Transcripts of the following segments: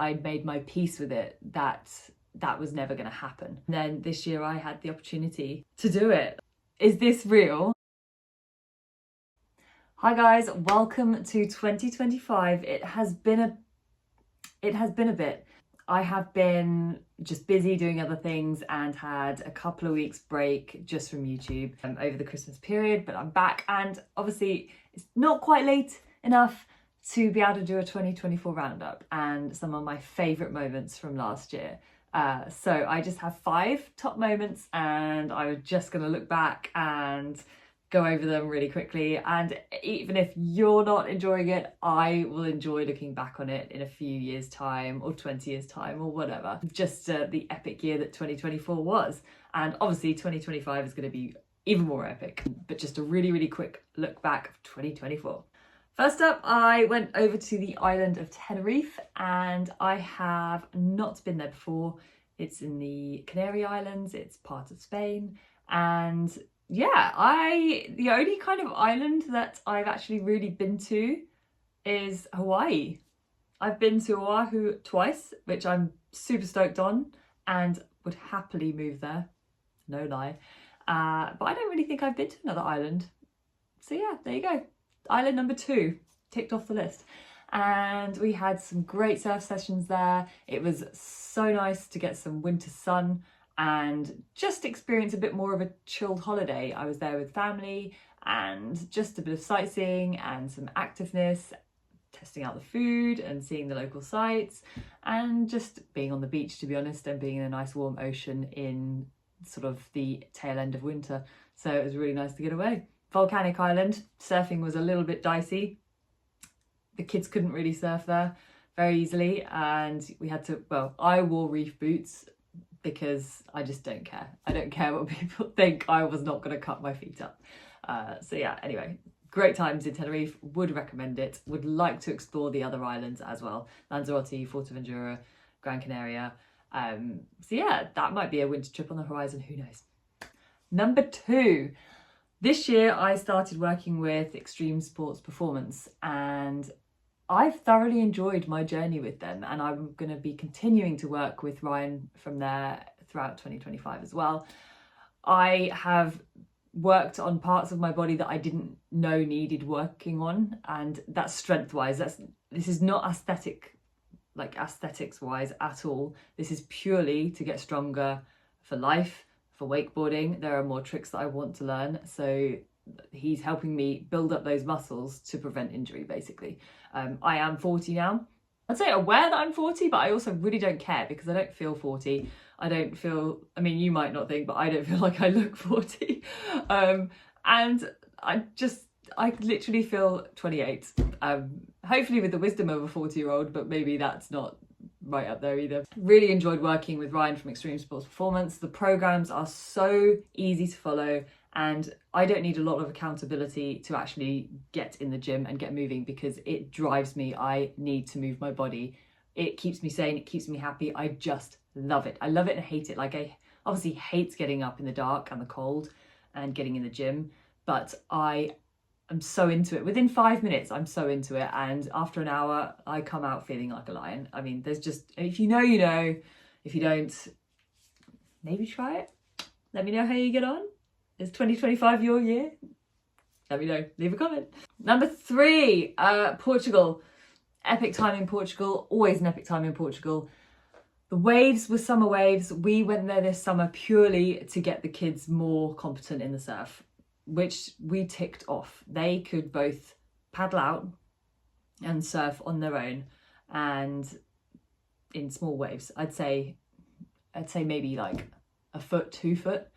I'd made my peace with it, that was never going to happen. And then this year I had the opportunity to do it. Is this real? Hi guys, welcome to 2025. It has been a bit. I have been just busy doing other things and had a couple of weeks break just from YouTube over the Christmas period, but I'm back, and obviously it's not quite late enough to be able to do a 2024 roundup and some of my favourite moments from last year. So I just have 5 top moments, and I'm just going to look back and go over them really quickly. And even if you're not enjoying it, I will enjoy looking back on it in a few years' time or 20 years' time or whatever. Just the epic year that 2024 was. And obviously 2025 is going to be even more epic. But just a really, really quick look back of 2024. First up, I went over to the island of Tenerife, and I have not been there before. It's in the Canary Islands, it's part of Spain, and yeah, the only kind of island that I've actually really been to is Hawaii. I've been to Oahu twice, which I'm super stoked on and would happily move there, no lie. But I don't really think I've been to another island. So yeah, there you go. Island number 2 ticked off the list, and we had some great surf sessions there. It was so nice to get some winter sun and just experience a bit more of a chilled holiday. I was there with family and just a bit of sightseeing and some activeness, testing out the food and seeing the local sites, and just being on the beach, to be honest, and being in a nice warm ocean in sort of the tail end of winter. So it was really nice to get away. Volcanic island, surfing was a little bit dicey. The kids couldn't really surf there very easily, and we had to, well, I wore reef boots because I just don't care. I don't care what people think. I was not going to cut my feet up. So yeah, anyway, great times in Tenerife, would recommend it. Would like to explore the other islands as well. Lanzarote, Fuerteventura, Gran Canaria. So yeah, that might be a winter trip on the horizon, who knows. Number 2. This year I started working with Extreme Sports Performance, and I've thoroughly enjoyed my journey with them, and I'm going to be continuing to work with Ryan from there throughout 2025 as well. I have worked on parts of my body that I didn't know needed working on, and that's strength wise. This is not aesthetics wise at all. This is purely to get stronger for life. For wakeboarding, there are more tricks that I want to learn, so he's helping me build up those muscles to prevent injury, basically. I am 40 now. I'd say aware that I'm 40, but I also really don't care because I don't feel 40. I don't feel, I mean, you might not think, but I don't feel like I look 40. And I literally feel 28. Hopefully with the wisdom of a 40-year-old, but maybe that's not right up there either. Really enjoyed working with Ryan from Extreme Sports Performance. The programs are so easy to follow, and I don't need a lot of accountability to actually get in the gym and get moving because it drives me. I need to move my body. It keeps me sane, it keeps me happy. I just love it. I love it and hate it. Like, I obviously hate getting up in the dark and the cold and getting in the gym, but I'm so into it. Within 5 minutes, I'm so into it. And after an hour, I come out feeling like a lion. I mean, there's just, if you know, you know. If you don't, maybe try it. Let me know how you get on. Is 2025 your year? Let me know. Leave a comment. Number 3, Portugal. Epic time in Portugal. Always an epic time in Portugal. The waves were summer waves. We went there this summer purely to get the kids more competent in the surf, which we ticked off. They could both paddle out and surf on their own, and in small waves. I'd say maybe like a foot, 2 foot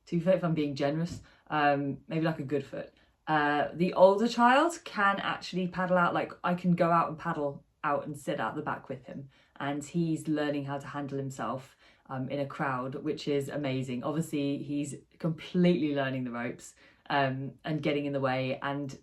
if I'm being generous. Maybe like a good foot. The older child can actually paddle out. Like, I can go out and paddle out and sit out the back with him, and he's learning how to handle himself in a crowd, which is amazing. Obviously he's completely learning the ropes and getting in the way, and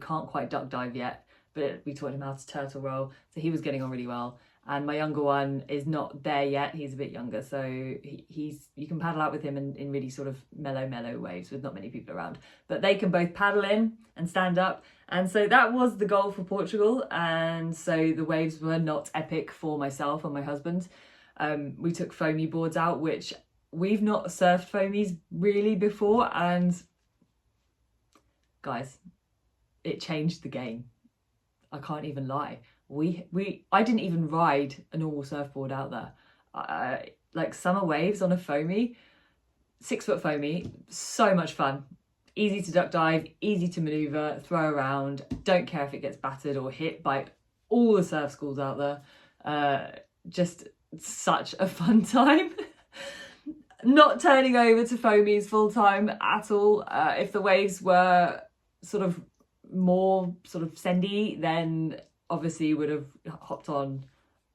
can't quite duck dive yet, but we taught him how to turtle roll, so he was getting on really well. and my younger one is not there yet. He's a bit younger, so you can paddle out with him in really sort of mellow waves with not many people around, but they can both paddle in and stand up. And so that was the goal for Portugal, and so the waves were not epic for myself and my husband. We took foamy boards out, which we've not surfed foamies really before, and guys, it changed the game. I can't even lie. I didn't even ride a normal surfboard out there. Like summer waves on a foamy, 6 foot foamy, so much fun. Easy to duck dive, easy to maneuver, throw around. Don't care if it gets battered or hit by all the surf schools out there. Just such a fun time. Not turning over to foamies full time at all. If the waves were sort of more sort of sendy, then obviously would have hopped on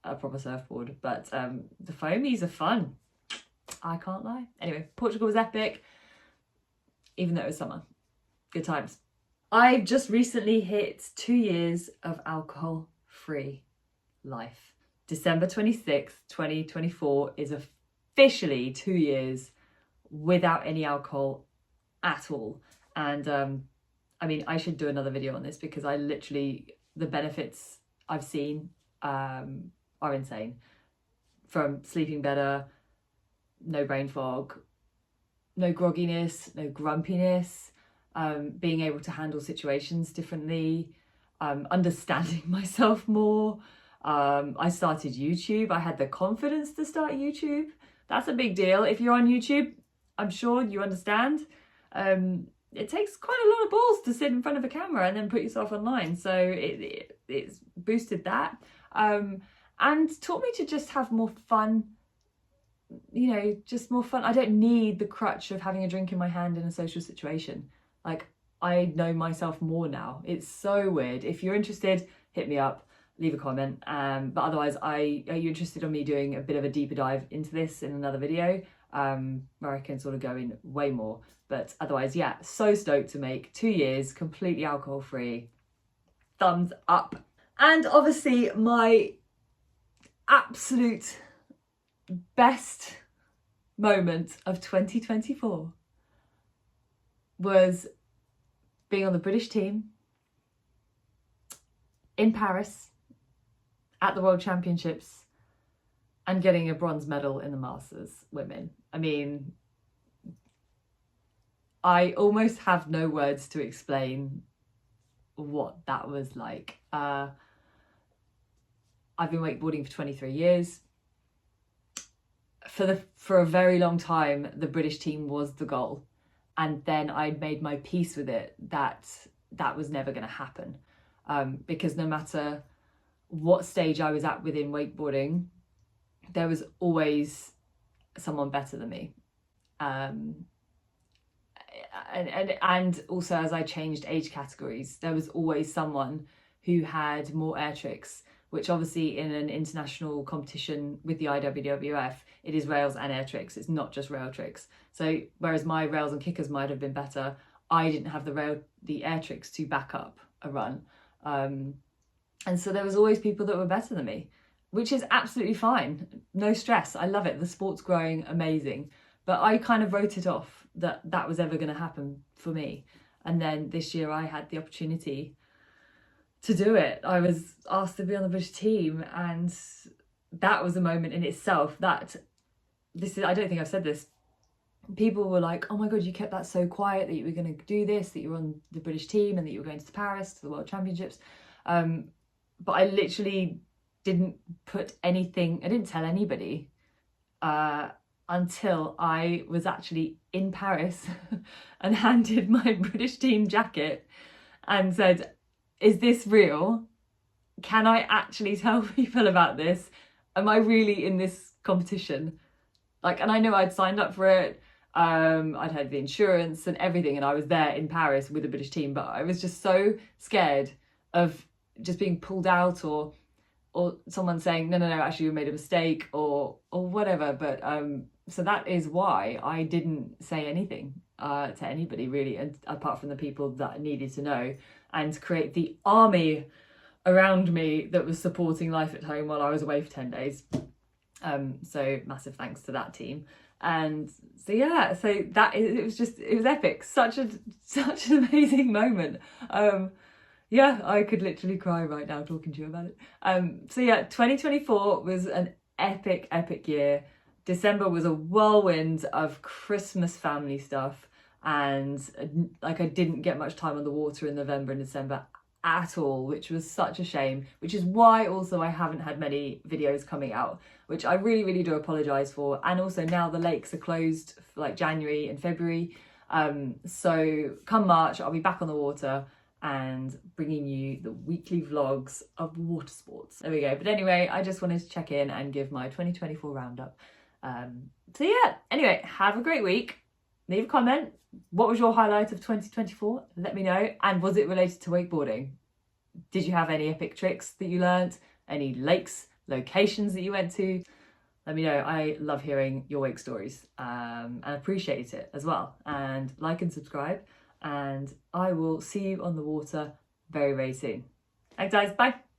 a proper surfboard, but the foamies are fun. I can't lie. Anyway, Portugal was epic, even though it was summer. Good times. I've just recently hit 2 years of alcohol-free life. December 26th, 2024 is officially 2 years without any alcohol at all. And I mean, I should do another video on this because I literally, the benefits I've seen are insane. From sleeping better, no brain fog, no grogginess, no grumpiness, being able to handle situations differently, understanding myself more. I started YouTube. I had the confidence to start YouTube. That's a big deal. If you're on YouTube, I'm sure you understand. It takes quite a lot of balls to sit in front of a camera and then put yourself online. So it's boosted that, and taught me to just have more fun, you know, just more fun. I don't need the crutch of having a drink in my hand in a social situation. Like, I know myself more now. It's so weird. If you're interested, hit me up, leave a comment. But otherwise, are you interested in me doing a bit of a deeper dive into this in another video, where I can sort of go in way more? But otherwise, yeah, so stoked to make 2 years completely alcohol free. Thumbs up. And obviously my absolute best moment of 2024 was being on the British team in Paris at the World Championships and getting a bronze medal in the Masters women. I mean, I almost have no words to explain what that was like. I've been wakeboarding for 23 years. For a very long time, the British team was the goal. And then I made my peace with it that was never going to happen. Because no matter what stage I was at within wakeboarding, there was always someone better than me. And also, as I changed age categories, there was always someone who had more air tricks, which obviously in an international competition with the IWWF, it is rails and air tricks. It's not just rail tricks. So whereas my rails and kickers might have been better, I didn't have the air tricks to back up a run. And so there was always people that were better than me, which is absolutely fine. No stress. I love it. The sport's growing, amazing. But I kind of wrote it off that was ever going to happen for me. And then this year I had the opportunity to do it. I was asked to be on the British team, and that was a moment in itself I don't think I've said this. People were like, oh my God, you kept that so quiet that you were going to do this, that you were on the British team and that you were going to Paris, to the World Championships. But I literally didn't put anything, I didn't tell anybody until I was actually in Paris and handed my British team jacket and said, is this real? Can I actually tell people about this? Am I really in this competition? Like, and I know I'd signed up for it. I'd had the insurance and everything, and I was there in Paris with the British team, but I was just so scared of just being pulled out or someone saying, no, actually we made a mistake or whatever. But so that is why I didn't say anything to anybody really, and apart from the people that needed to know, and create the army around me that was supporting life at home while I was away for 10 days. So massive thanks to that team. And so yeah, so it was epic. Such an amazing moment. Yeah, I could literally cry right now talking to you about it. So yeah, 2024 was an epic year. December was a whirlwind of Christmas family stuff, and like I didn't get much time on the water in November and December at all, which was such a shame, which is why also I haven't had many videos coming out, which I really do apologise for. And also now the lakes are closed for like January and February, so come March I'll be back on the water and bringing you the weekly vlogs of water sports. There we go. But anyway, I just wanted to check in and give my 2024 roundup. So yeah, anyway, have a great week. Leave a comment. What was your highlight of 2024? Let me know. And was it related to wakeboarding? Did you have any epic tricks that you learnt? Any lakes, locations that you went to? Let me know. I love hearing your wake stories, and appreciate it as well. And like and subscribe, and I will see you on the water very soon. Thanks guys, bye.